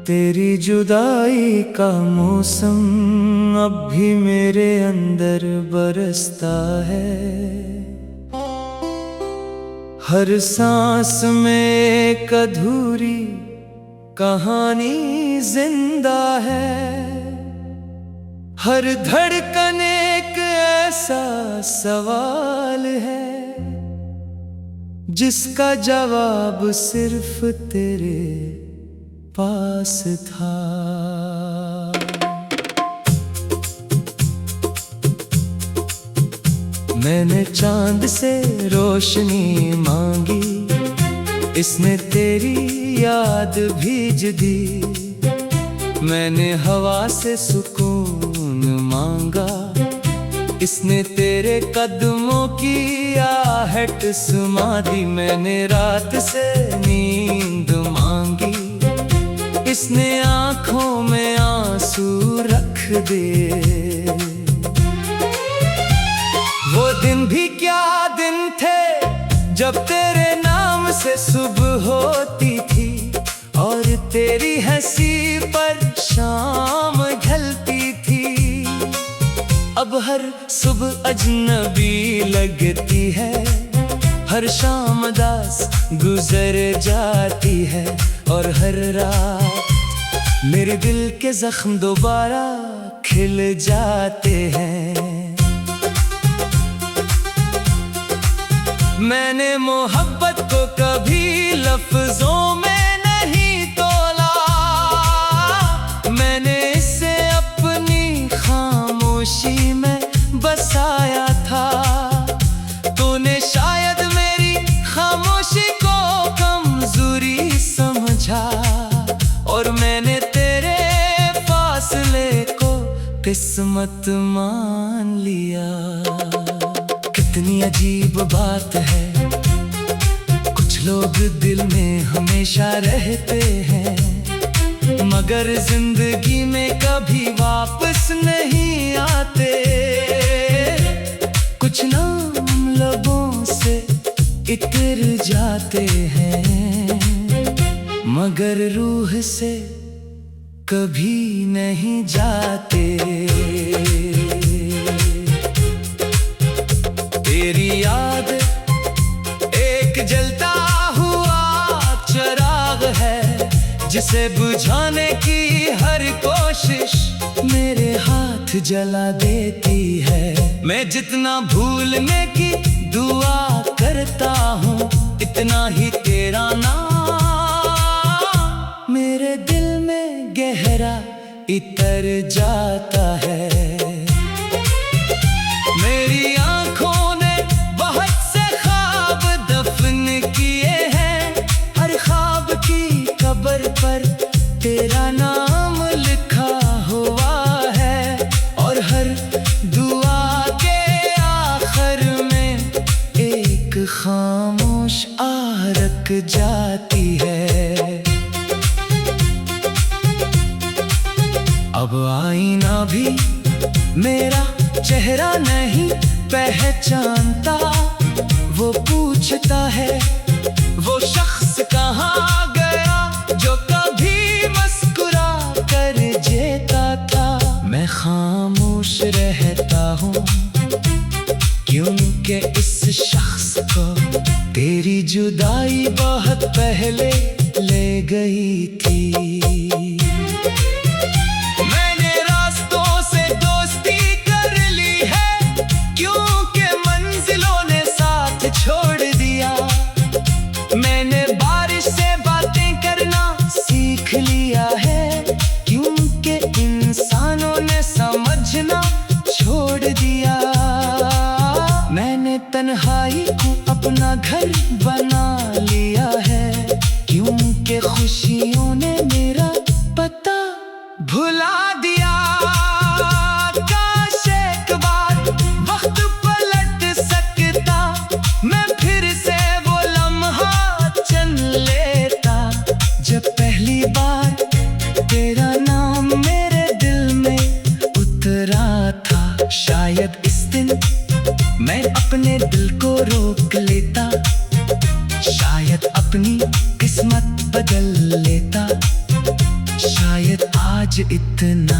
तेरी जुदाई का मौसम अब भी मेरे अंदर बरसता है। हर सांस में एक अधूरी कहानी जिंदा है। हर धड़कन एक ऐसा सवाल है जिसका जवाब सिर्फ तेरे पास था। मैंने चांद से रोशनी मांगी, इसने तेरी याद भेज दी। मैंने हवा से सुकून मांगा, इसने तेरे कदमों की आहट सुमा दी। मैंने रात से नींद मांगी, इसने आँखों में आंसू रख दिए। वो दिन भी क्या दिन थे जब तेरे नाम से सुबह होती थी और तेरी हंसी पर शाम ढलती थी। अब हर सुबह अजनबी लगती है, हर शाम दास गुजर जाती है और हर रात मेरे दिल के जख्म दोबारा खिल जाते हैं। मैंने मोहब्बत को कभी लफ्जों में नहीं तोला, मैंने इसे अपनी खामोशी में बसाया था। तूने शायद मेरी खामोशी को कमजोरी समझा और मैंने तेरे फासले को किस्मत मान लिया। कितनी अजीब बात है, कुछ लोग दिल में हमेशा रहते हैं मगर जिंदगी में कभी वापस नहीं आते। कुछ नाम लबों से इतर जाते हैं मगर रूह से कभी नहीं जाते। तेरी याद एक जलता हुआ चिराग है जिसे बुझाने की हर कोशिश मेरे हाथ जला देती है। मैं जितना भूलने की दुआ करता हूँ इतना ही तेरा नाम मेरे दिल में गहरा इतर जाता है। मेरी आंखों ने बहुत से ख्वाब दफन किए हैं, हर ख्वाब की कब्र पर तेरा नाम लिखा हुआ है और हर दुआ के आखिर में एक खामोश आह रख जाती है। अब आईना भी मेरा चेहरा नहीं पहचानता, वो पूछता है वो शख्स कहाँ गया जो कभी मुस्कुरा कर जीता था। मैं खामोश रहता हूँ क्योंकि इस शख्स को तेरी जुदाई बहुत पहले ले गई थी। छोड़ दिया मैंने बारिश से बातें करना सीख लिया है क्योंकि इंसानों ने समझना छोड़ दिया। मैंने तन्हाई को अपना घर बना लिया है क्योंकि खुशियों ने मेरा पता भुला दिया। पहली बार तेरा नाम मेरे दिल में उतरा था, शायद इस दिन मैं अपने दिल को रोक लेता, शायद अपनी किस्मत बदल लेता। शायद आज इतना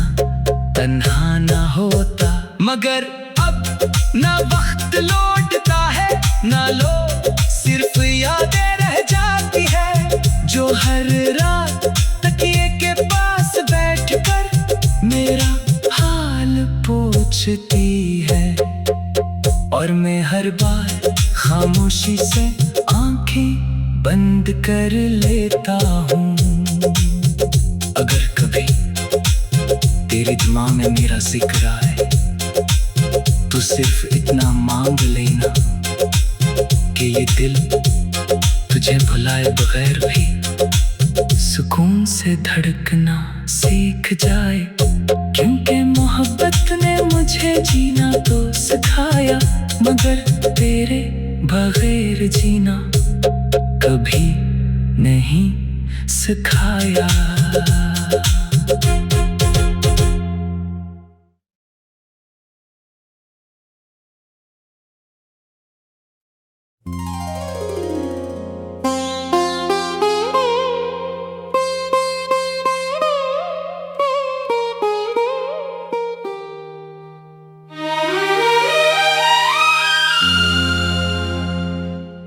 तन्हा ना होता। मगर अब ना वक्त लौटता है ना लो, सिर्फ यादें रह जाती है जो हर रात तकिए के पास बैठकर मेरा हाल पूछती है। और मैं हर बार खामोशी से आंखें बंद कर लेता हूँ। अगर कभी तेरे दिमाग में मेरा जिक्र आए तो सिर्फ इतना मांग लेना कि ये दिल तुझे भुलाए बगैर भी सुकून से धड़कना सीख जाए। क्योंकि मोहब्बत ने मुझे जीना तो सिखाया, मगर तेरे बगैर जीना कभी नहीं सिखाया।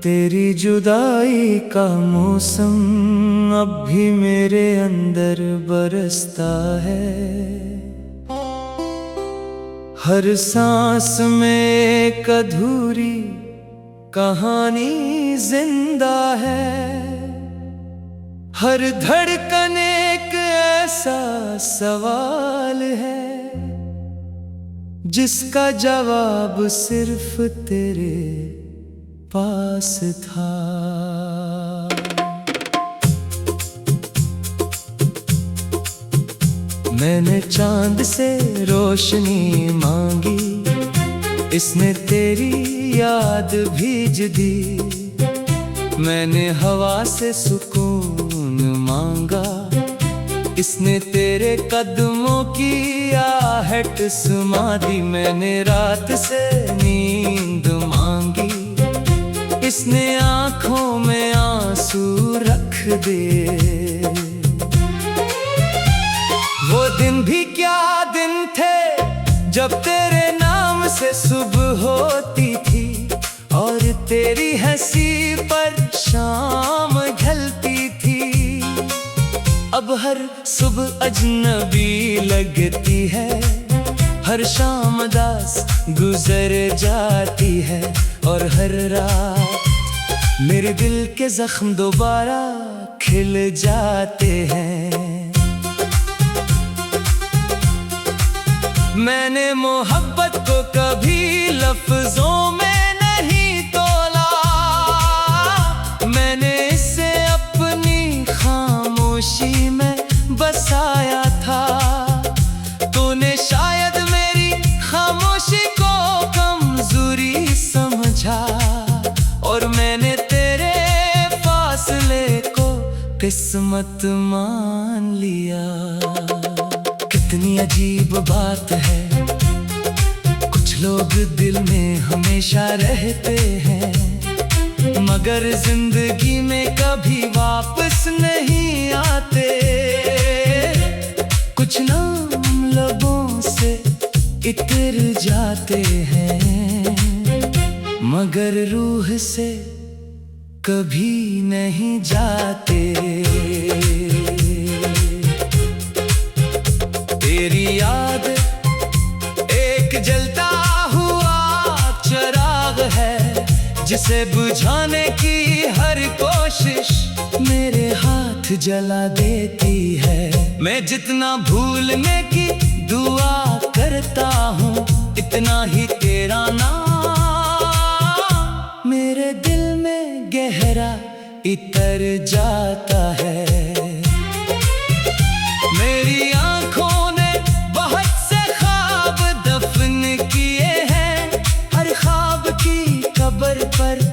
तेरी जुदाई का मौसम अब भी मेरे अंदर बरसता है। हर सांस में एक अधूरी कहानी जिंदा है। हर धड़कन एक ऐसा सवाल है जिसका जवाब सिर्फ तेरे पास था। मैंने चांद से रोशनी मांगी, इसने तेरी याद भेज दी। मैंने हवा से सुकून मांगा, इसने तेरे कदमों की आहट सुमा दी। मैंने रात से नींद मांगी, इसने आँखों में आंसू रख दे। वो दिन भी क्या दिन थे जब तेरे नाम से सुबह होती थी और तेरी हंसी पर शाम ढलती थी। अब हर सुबह अजनबी लगती है, हर शाम दास गुजर जाती है और हर रात मेरे दिल के जख्म दोबारा खिल जाते हैं। मैंने मोहब्बत को कभी लफ्जों में नहीं तोला, मैंने इसे अपनी खामोशी में बसाया था। तूने शायद मेरी खामोशी को कमजोरी समझा और मैंने तेरे फासले को किस्मत मान लिया। कितनी अजीब बात है, कुछ लोग दिल में हमेशा रहते हैं मगर जिंदगी में कभी वापस नहीं आते। कुछ नाम लबों से इतर जाते हैं मगर रूह से कभी नहीं जाते। तेरी याद एक जलता हुआ चिराग है जिसे बुझाने की हर कोशिश मेरे हाथ जला देती है। मैं जितना भूलने की दुआ करता हूँ इतना ही तेरा नाम मेरे दिल में गहरा इतर जाता है। मेरी आंखों ने बहुत से ख्वाब दफन किए हैं, हर ख्वाब की कब्र पर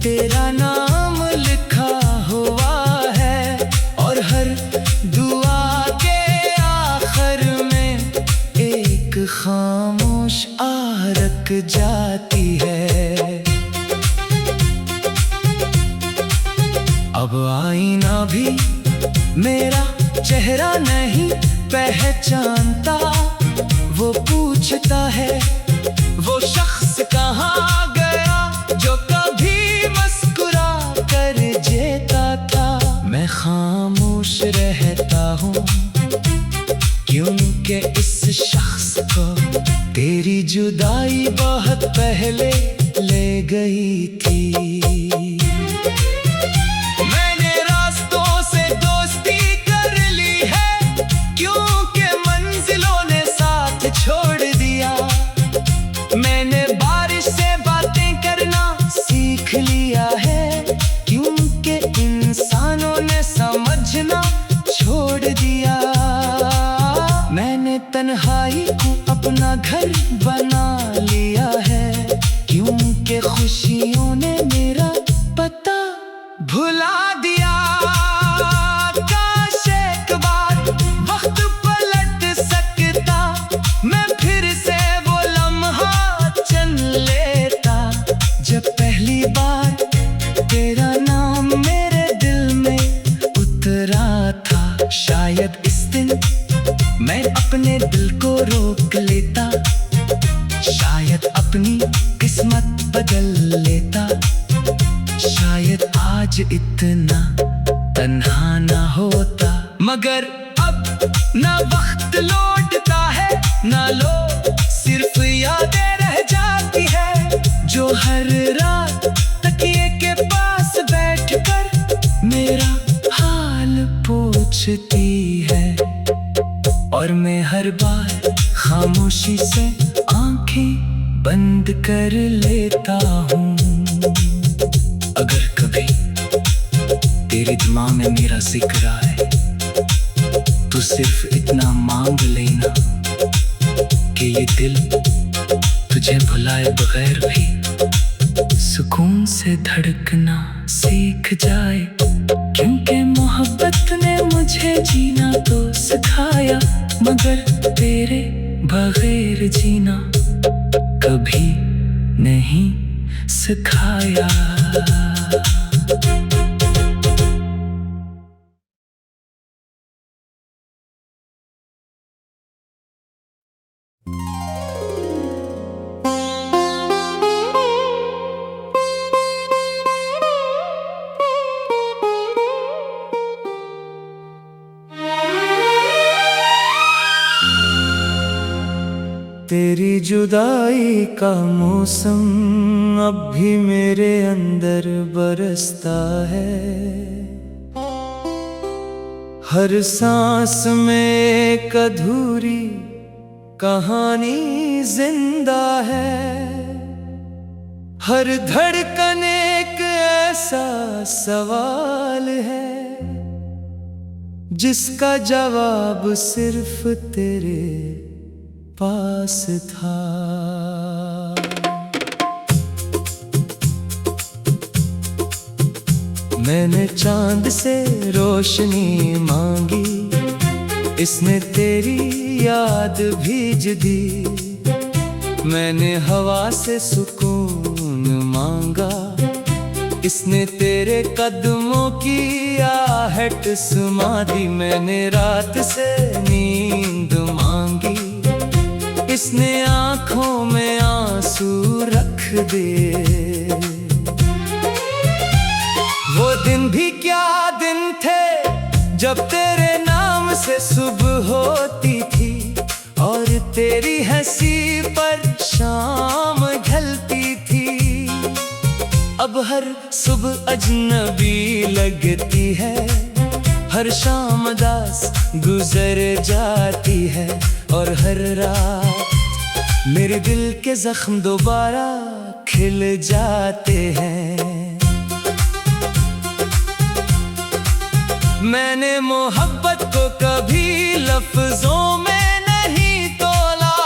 तेरा नाम लिखा हुआ है और हर दुआ के आखिर में एक खामोश आहट जाती है। अब आईना भी मेरा चेहरा नहीं पहचानता, वो पूछता है वो शख्स कहाँ गया जो कभी मुस्कुरा कर जीता था। मैं खामोश रहता हूँ क्योंकि इस शख्स को तेरी जुदाई बहुत पहले ले गई थी। मैंने रास्तों से दोस्ती कर ली है क्योंकि मंजिलों ने साथ छोड़ दिया। मैंने बारिश से बातें करना सीख लिया है क्योंकि इंसानों ने समझना छोड़ दिया। मैंने तन्हाई को अपना घर बना लिया है क्योंकि खुशियों ने मेरा पता भुला दिया। काश एक बार वक्त पलट सकता, मैं फिर से वो लम्हा चुन लेता जब पहली बार तेरा नाम मेरे दिल में उतरा था। शायद इस दिन मैं अपने दिल को रोक लेता, शायद अपनी किस्मत बदल लेता, शायद आज इतना तन्हा ना होता। मगर अब ना वक्त लौटता है ना लो, सिर्फ यादें रह जाती है जो हर रात तकिए के पास बैठकर मेरा हाल पूछती है। और मैं हर बार खामोशी से आंखें बंद कर लेता हूँ। अगर कभी तेरे दिमाग में मेरा जिक्र आए तो सिर्फ इतना मांग लेना कि ये दिल तुझे भुलाए बगैर भी सुकून से धड़कना सीख जाए। क्योंकि मोहब्बत ने मुझे जीना तो सिखाया, मगर तेरे बगैर जीना कभी नहीं सिखाया। तेरी जुदाई का मौसम अब भी मेरे अंदर बरसता है। हर सांस में एक अधूरी कहानी जिंदा है। हर धड़कन एक ऐसा सवाल है जिसका जवाब सिर्फ तेरे पास था। मैंने चांद से रोशनी मांगी, इसने तेरी याद भेज दी। मैंने हवा से सुकून मांगा, इसने तेरे कदमों की आहट सुमा दी। मैंने रात से नींद मांगी, इसने आँखों में आंसू रख दे। वो दिन भी क्या दिन थे जब तेरे नाम से सुबह होती थी और तेरी हंसी पर शाम ढलती थी। अब हर सुबह अजनबी लगती है, हर शाम दास गुजर जाती है और हर रात मेरे दिल के जख्म दोबारा खिल जाते हैं। मैंने मोहब्बत को कभी लफ्जों में नहीं तोला,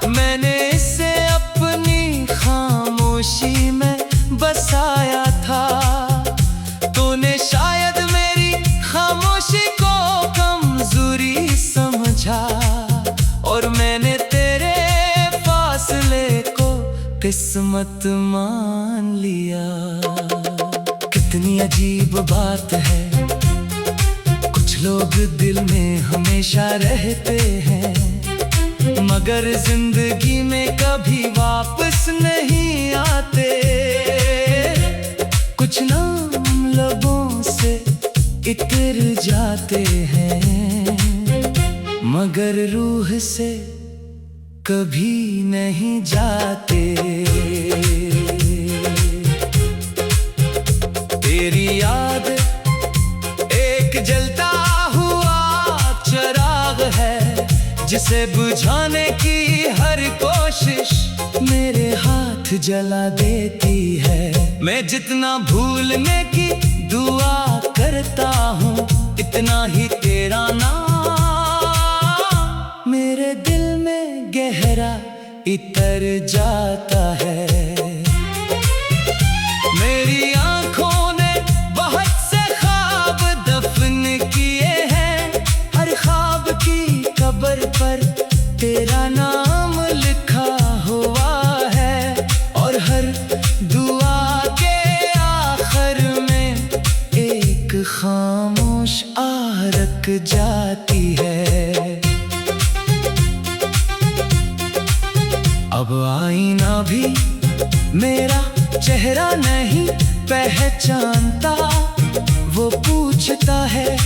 मैंने इसे अपनी खामोशी में बसाया था। तूने शायद मेरी खामोशी को कमजोरी समझा और मैंने तेरे फासले को किस्मत मान लिया। कितनी अजीब बात है, कुछ लोग दिल में हमेशा रहते हैं, मगर जिंदगी में कभी वापस नहीं आते। कुछ नाम लबों से इतर जाते हैं, मगर रूह से कभी नहीं जाते। तेरी याद एक जलता हुआ चिराग है, जिसे बुझाने की हर कोशिश मेरे हाथ जला देती है। मैं जितना भूलने की दुआ करता हूँ, इतना ही तेरा नाम मेरे दिल में गहरा इतर जाता है। मेरी आंखों ने बहुत से ख्वाब दफन किए हैं, हर ख्वाब की कब्र पर तेरा नाम लिखा हुआ है, और हर दुआ के आखिर में एक खामोश आह रख जाती है। अब आईना भी मेरा चेहरा नहीं पहचानता, वो पूछता है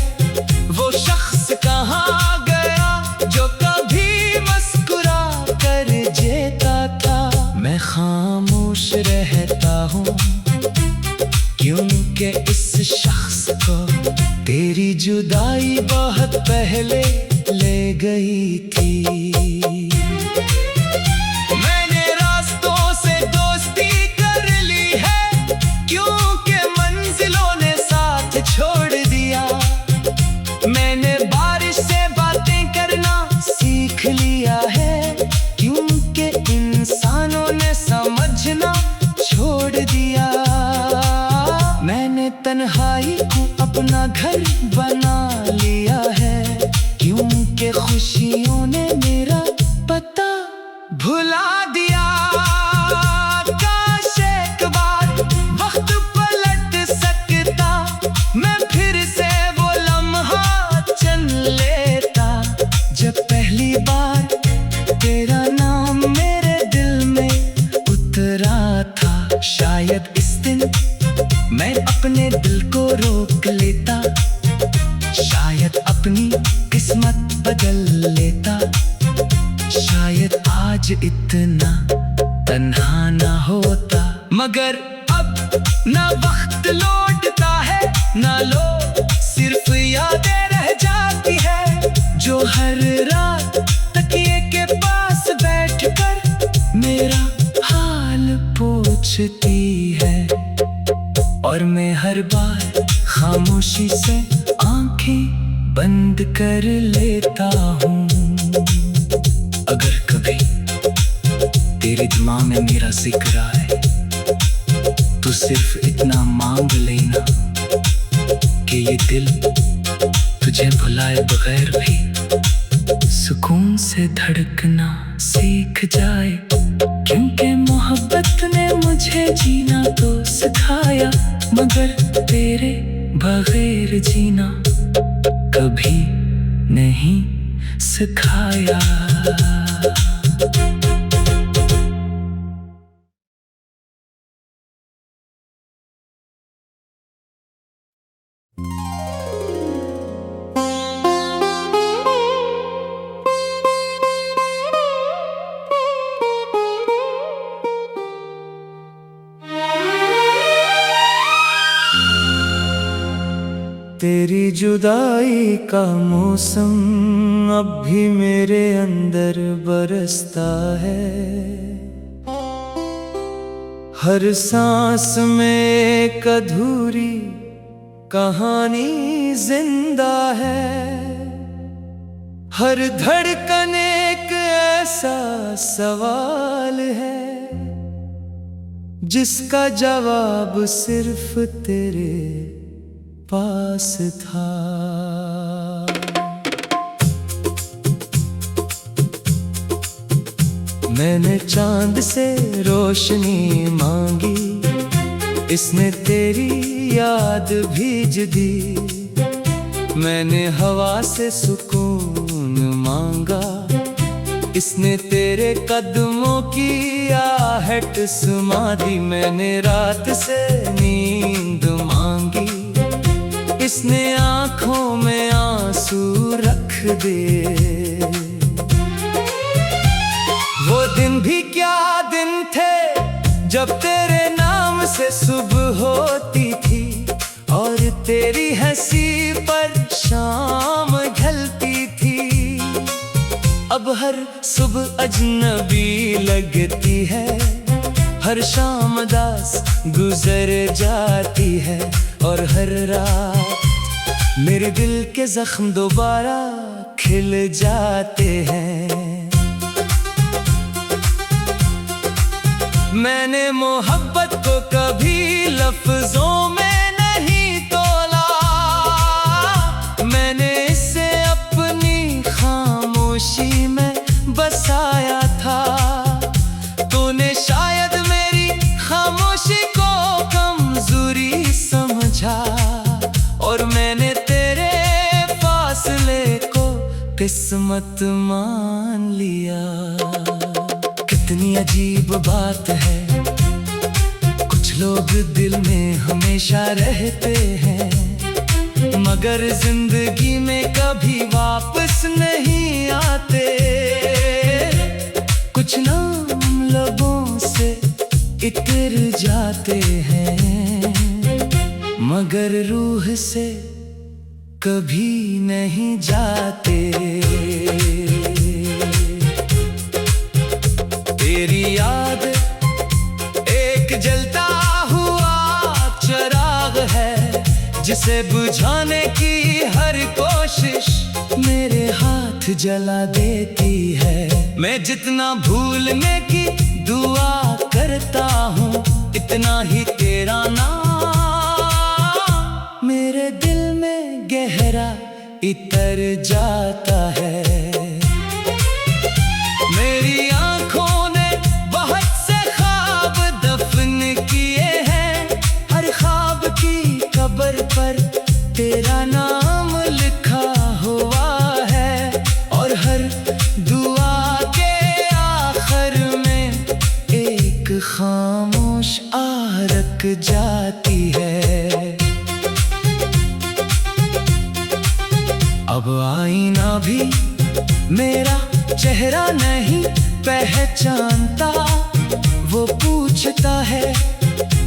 वो शख्स कहाँ गया जो कभी मुस्कुरा कर जीता था। मैं खामोश रहता हूँ क्योंकि इस शख्स को तेरी जुदाई बहुत पहले ले गई थी। छोड़ दिया मैंने, बारिश से बातें करना सीख लिया है, क्योंकि इंसानों ने समझना छोड़ दिया। मैंने तन्हाई को अपना घर बना लिया है, क्योंकि खुशियों ने मेरा पता भुला दिया। काश एक बार वक्त पलट सकता, मैं फिर से वो लम्हा चुन लेता, जब पहली बार तेरा नाम मेरे दिल में उतरा था। शायद इस दिन मैं अपने दिल को रोक लेता, शायद अपनी किस्मत बदल लेता, शायद आज इतना तन्हा ना होता। मगर अब ना वक्त लौटता है ना लो, सिर्फ यादें रह जाती है, जो हर रात तकिए के पास बैठकर मेरा हाल पूछती है। और मैं हर बार खामोशी से आंखें बंद कर लेता हूँ। अगर कभी तेरे दिमाग में मेरा जिक्र आए तो सिर्फ इतना मांग लेना कि ये दिल तुझे भुलाए बगैर भी सुकून से धड़कना सीख जाए, क्योंकि मोहब्बत ने मुझे जीना तो सिखाया, मगर तेरे बगैर जीना कभी नहीं सिखाया। तेरी जुदाई का मौसम अब भी मेरे अंदर बरसता है, हर सांस में एक अधूरी कहानी जिंदा है, हर धड़कन एक ऐसा सवाल है जिसका जवाब सिर्फ तेरे पास था। मैंने चांद से रोशनी मांगी, इसने तेरी याद भेज दी, मैंने हवा से सुकून मांगा, इसने तेरे कदमों की आहट सुमा दी। मैंने रात से नींद मांगी, इसने आंखों में आंसू रख दिए। वो दिन भी क्या दिन थे जब तेरे नाम से सुबह होती थी, और तेरी हंसी पर शाम ढलती थी। अब हर सुबह अजनबी लगती है, हर शाम दास गुजर जाती है, और हर रात मेरे दिल के जख्म दोबारा खिल जाते हैं। मैंने मोहब्बत को कभी लफ्जों में नहीं तोला, मैंने इसे अपनी खामोशी में बसाया था। तूने शायद मेरी खामोशी को कमजोरी समझा, और मैंने तेरे फासले को किस्मत मान लिया। कितनी अजीब बात है, कुछ लोग दिल में हमेशा रहते हैं, मगर जिंदगी में कभी वापस नहीं आते। कुछ नाम लबों से इतर जाते हैं, मगर रूह से कभी नहीं जाते। तेरी याद एक जलता हुआ चिराग है, जिसे बुझाने की हर कोशिश मेरे हाथ जला देती है। मैं जितना भूलने की दुआ करता हूँ, इतना ही तेरा नाम मेरे दिल में गहरा इतर जाता है। मेरी आंखों ने बहुत से ख्वाब दफन किए हैं, हर ख्वाब की कब्र पर तेरा नाम लिखा हुआ है, और हर दुआ के आखिर में एक खामोश आरक जाती है। अब आईना भी मेरा चेहरा नहीं पहचानता, वो पूछता है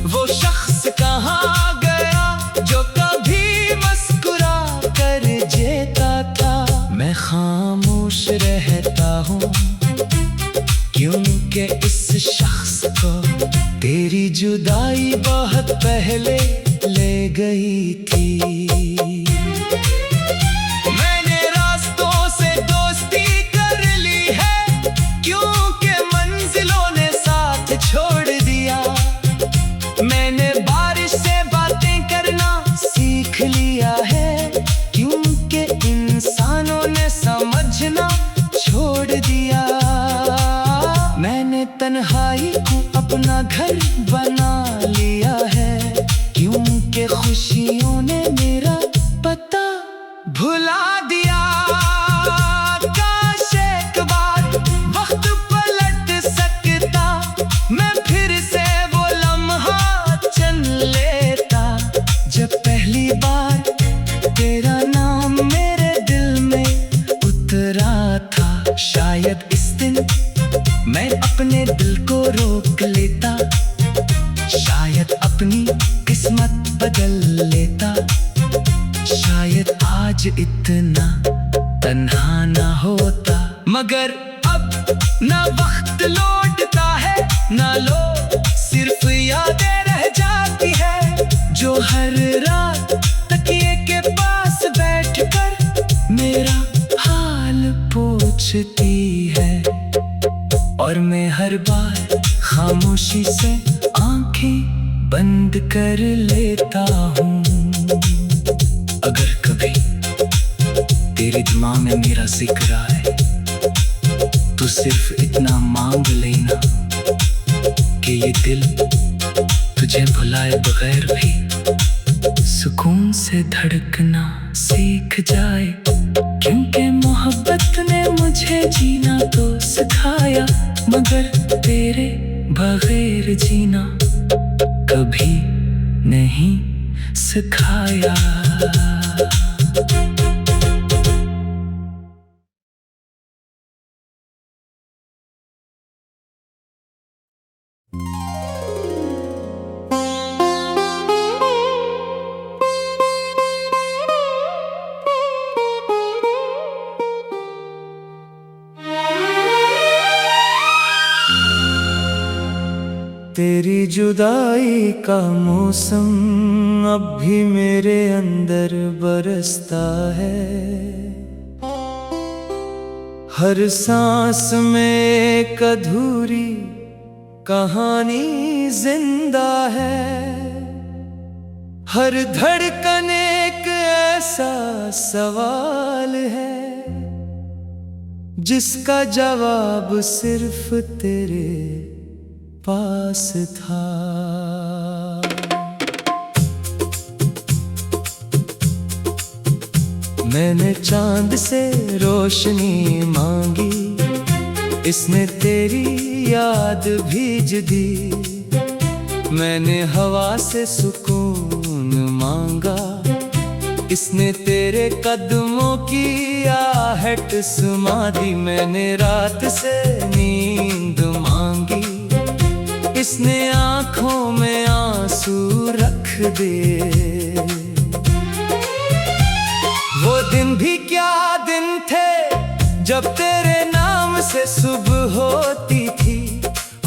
वो शख्स कहाँ गया जो कभी मुस्कुरा कर जीता था। मैं खामोश रहता हूँ क्योंकि इस शख्स को तेरी जुदाई बहुत पहले ले गई थी। मैंने रास्तों से दोस्ती कर ली है, क्योंकि मंजिलों ने साथ छोड़ दिया। मैंने बारिश से बातें करना सीख लिया है, क्योंकि इंसानों ने समझना छोड़ दिया। मैंने तन्हाई को अपना घर बना लिया है, क्योंकि खुशियों ने मेरा पता भुला दिया। काश एक बार वक्त पलट सकता, मैं फिर से वो लम्हा चुन लेता, जब पहली बार तेरा नाम मेरे दिल में उतरा था। शायद इस दिन मैं अपने दिल को रोक लेता, शायद अपनी किस्मत बदल लेता, शायद आज इतना तन्हा ना होता। मगर अब ना वक्त लौटता है ना लो, सिर्फ यादें रह जाती है, जो हर रात तकिए के पास बैठकर मेरा हाल पूछती है। और मैं हर बार खामोशी से आंखें बंद कर लेता हूँ। अगर कभी तेरे दिमाग में मेरा जिक्र आए तो सिर्फ इतना मांग लेना कि ये दिल तुझे भुलाए बगैर भी सुकून से धड़कना सीख जाए, क्योंकि मोहब्बत ने मुझे जीना तो सिखाया, मगर तेरे बगैर जीना कभी नहीं सिखाया। तेरी जुदाई का मौसम अब भी मेरे अंदर बरसता है, हर सांस में एक अधूरी कहानी जिंदा है, हर धड़कन एक ऐसा सवाल है जिसका जवाब सिर्फ तेरे पास था। मैंने चांद से रोशनी मांगी, इसने तेरी याद भेज दी, मैंने हवा से सुकून मांगा, इसने तेरे कदमों की आहट सुमा दी, मैंने रात से नींद मांगी, इसने आँखों में आंसू रख दे। वो दिन भी क्या दिन थे जब तेरे नाम से सुबह होती थी,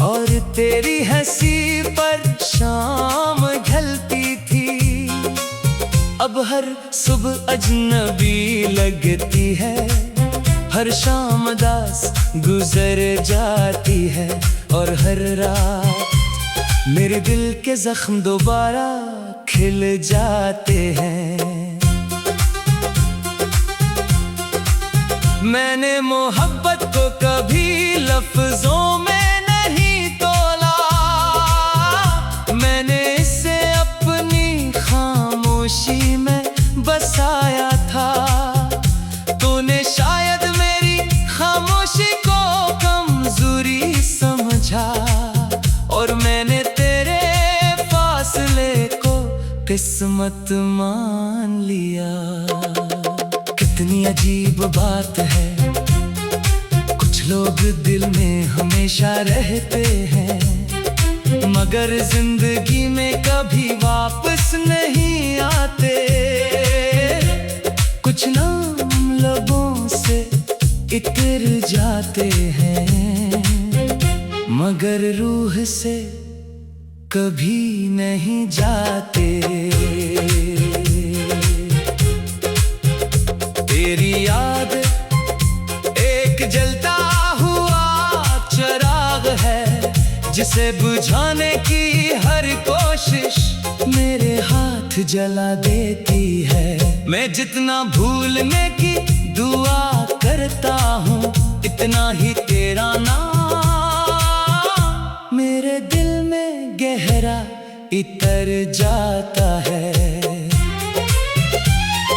और तेरी हंसी पर शाम ढलती थी। अब हर सुबह अजनबी लगती है, हर शाम दास गुजर जाती है, और हर रात मेरे दिल के जख्म दोबारा खिल जाते हैं। मैंने मोहब्बत को कभी लफ्जों में नहीं तोला, मैंने इसे अपनी खामोशी में बसाया था। तूने शायद मेरी खामोशी को कमजोरी समझा, और मैंने तेरे फासले को किस्मत मान लिया। कितनी अजीब बात है, कुछ लोग दिल में हमेशा रहते हैं, मगर जिंदगी में कभी वापस नहीं आते। कुछ नाम लबों से इतर जाते हैं, मगर रूह से कभी नहीं जाते। तेरी याद एक जलता हुआ चिराग है, जिसे बुझाने की हर कोशिश मेरे हाथ जला देती है। मैं जितना भूलने की दुआ करता हूँ, इतना ही तेरा नाम मेरे दिल में गहरा इतर जाता है।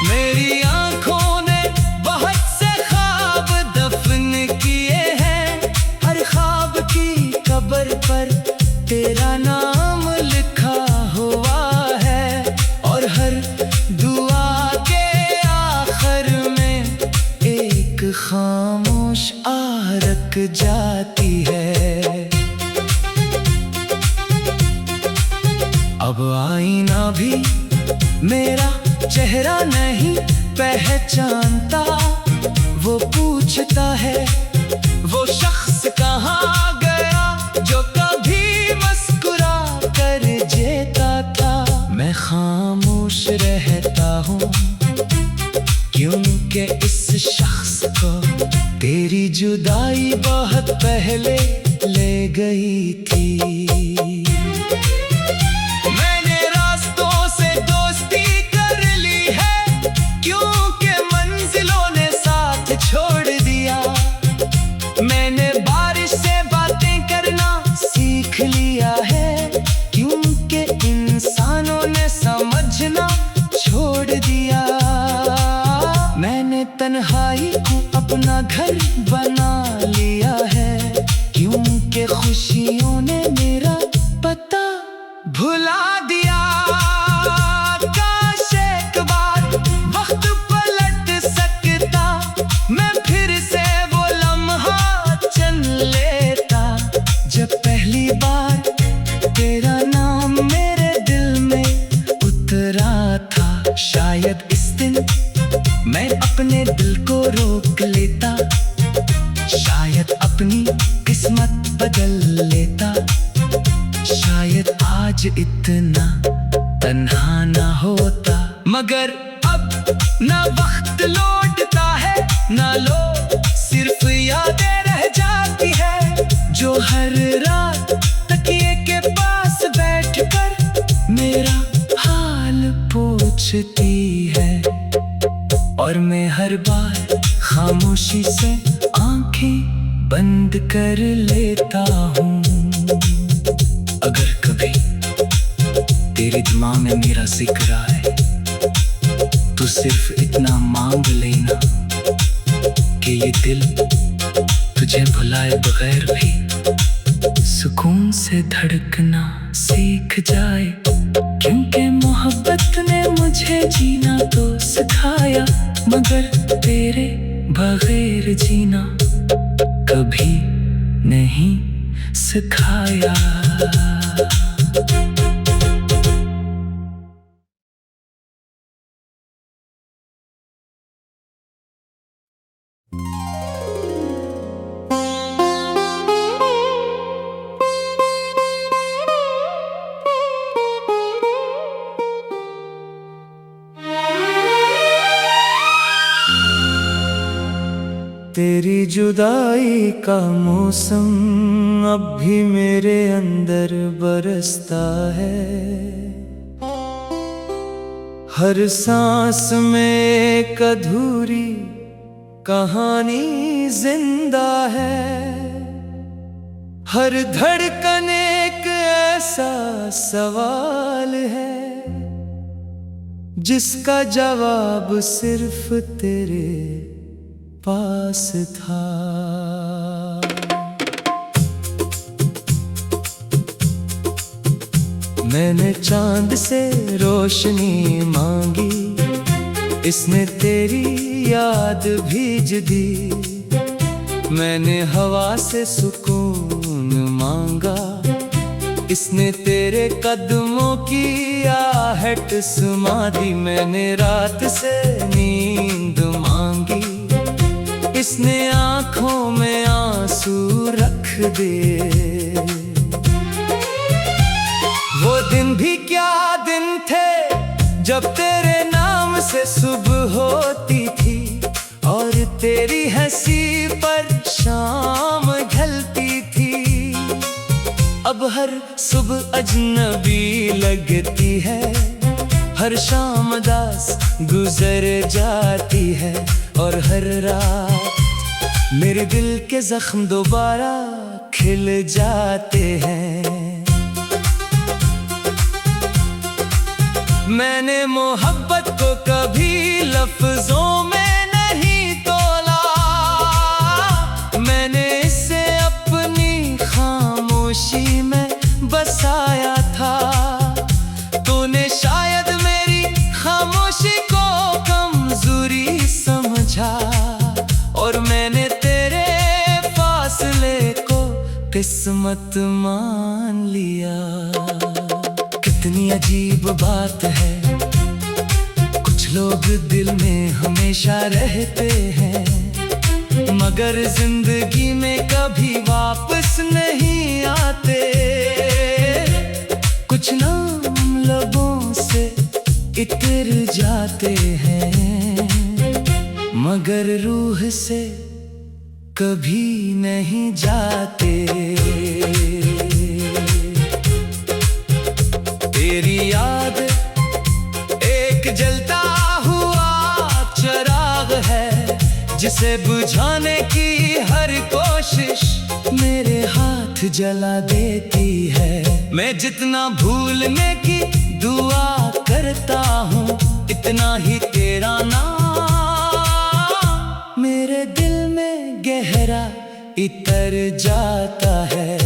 मेरी आंखों ने बहुत से ख्वाब दफन किए हैं, हर ख्वाब की कब्र पर तेरा नाम लिखा हुआ है, और हर दुआ के आखिर में एक खामोश आहट जाती है। अब आईना भी मेरा चेहरा नहीं पहचानता, वो पूछता है वो शख्स कहाँ गया जो कभी मुस्कुरा कर जीता था। मैं खामोश रहता हूँ क्योंकि इस शख्स को तेरी जुदाई बहुत पहले ले गई थी। मैंने रास्तों से दोस्ती कर ली है, क्योंकि मंजिलों ने साथ छोड़ दिया। मैंने बारिश से बातें करना सीख लिया है, क्योंकि इंसानों ने समझना छोड़ दिया। तन्हाई को अपना घर बना लिया है, क्योंकि खुशियों ने मेरा पता भुला दिया। काश एक बार वक्त पलट सकता, मैं फिर से वो लम्हा चुन लेता, जब पहली बार तेरा नाम मेरे दिल में उतरा था। शायद इस दिन मैं अपने दिल को रोक लेता, शायद अपनी किस्मत बदल लेता, शायद आज इतना तन्हा ना होता। मगर अब ना वक्त लौटता है, ना लो सिर्फ यादें रह जाती है, जो हर रात तकिए के पास बैठकर मेरा हाल पूछती है। और मैं हर बार खामोशी से आंखें बंद कर लेता हूँ। अगर कभी तेरे दिमाग में मेरा जिक्र आए, तो सिर्फ इतना मांग लेना कि ये दिल तुझे भुलाए बगैर भी सुकून से धड़कना सीख जाए। क्योंकि मोहब्बत ने मुझे जीना तो सिखाया, मगर तेरे बगैर जीना कभी नहीं सिखाया। तेरी जुदाई का मौसम अब भी मेरे अंदर बरसता है। हर सांस में एक अधूरी कहानी जिंदा है। हर धड़कन एक ऐसा सवाल है, जिसका जवाब सिर्फ तेरे पास था। मैंने चांद से रोशनी मांगी, इसने तेरी याद भेज दी। मैंने हवा से सुकून मांगा, इसने तेरे कदमों की आहट सुमा दी। मैंने रात से नींद मांगी, इसने आँखों में आंसू रख दे। वो दिन भी क्या दिन थे, जब तेरे नाम से सुबह होती थी, और तेरी हंसी पर शाम ढलती थी। अब हर सुबह अजनबी लगती है, हर शाम दास गुजर जाती है, और हर रात मेरे दिल के जख्म दोबारा खिल जाते हैं। मैंने मोहब्बत को कभी लफ्जों में नहीं तोला, मैंने इसे अपनी खामोशी में बसाया था। तूने शायद मेरी खामोशी को कमजोरी समझा, और मैंने तेरे फासले को किस्मत मान लिया। कितनी अजीब बात है, कुछ लोग दिल में हमेशा रहते हैं, मगर जिंदगी में कभी वापस नहीं आते। कुछ नाम लबों से इतर जाते हैं, मगर रूह से कभी नहीं जाते। तेरी याद एक जलता हुआ चिराग है, जिसे बुझाने की हर कोशिश मेरे हाथ जला देती है। मैं जितना भूलने की दुआ करता हूँ, इतना ही तेरा नाम गहरा इतर जाता है।